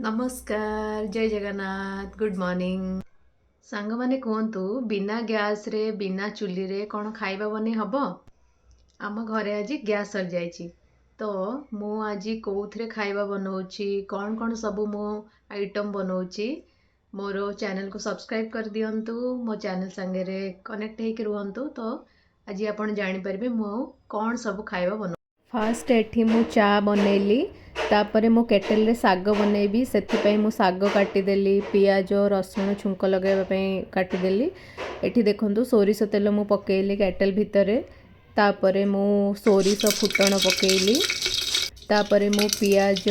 नमस्कार जय Jagannath good morning सांग माने कहतु बिना गैस रे बिना चुली रे कौन खाइबा बने हब आम घरे आज गैस सर जाइए तो मु आज कौन खाइबा बनाऊँगी कौन कौन सब मो आइटम बनाऊँगी मोर चैनल को सब्सक्राइब कर दियंतु मो चैनल संगे कनेक्ट होकर रुहंतु तो आज आप जानीपर मु कौन सब खाइबा बना फास्ट एठी मु चा बनैली तापरे मो केटल रे साग बनैबी सेथिपाई मु साग काटिदेली पियाज रसुण छुंक लगाइबा काटिदेली एठी देखंतु सोरिष तेल मु पकेइली केटल भितरे तापरे मु सोरिष फुटण पकेइली तापरे मु पियाज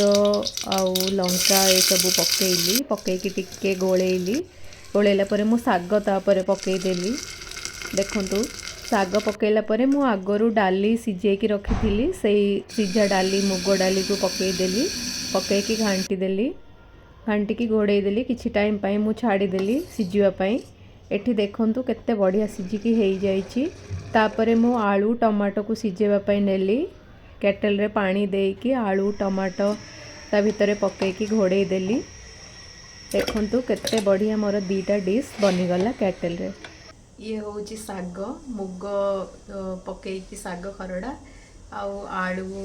आउ लंका ए सब पकेइली पकेइकी टिके गोळेइली गोळेला परे मु साग तापरे पकेइदेली देखंतु साग पकेला परे मु आगरू डाली सिझेकी रखी से सिझा डाली मुग डाली को पकईदेली पकईकी घाटी देली घाटिकी घोड़े देली किछि टाइम पाई मु छाड़ीदेली सिझापाई एठी देखंतु केते बढ़िया सिझिकी हो जाइछि तापरे मु आलू टमाटो को सिझेबापाई नेली केटल रे पानी देकी आलू टमाटो ता भितरे पकईकी घोड़े देली देखंतु केते बढ़िया मोर दीटा डिश बनीगला केटल रे ये हूँ साग मुग पकईकी साग खरड़ा आउ आलू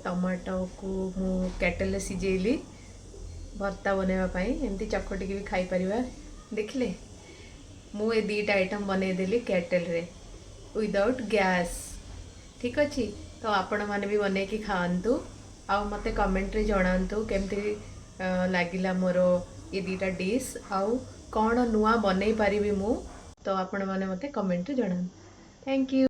टमाटो को मु केटल रे सिझेली भर्ता बनवाई एमती चकटिकी भी खाई परिबा देखले मु ए दीटा आइटम बनईदेली केटल रे विदाउट गैस ठीक अच्छे तो आपण मैंने भी बन की खातु आ मते कमेंट रे जणातु केमती लागिला मोर ये दीटा डिश आउ कौन नुआ बनई पारिबी मु तो आपण मैंने मते कमेंट रे जणातु थैंक यू।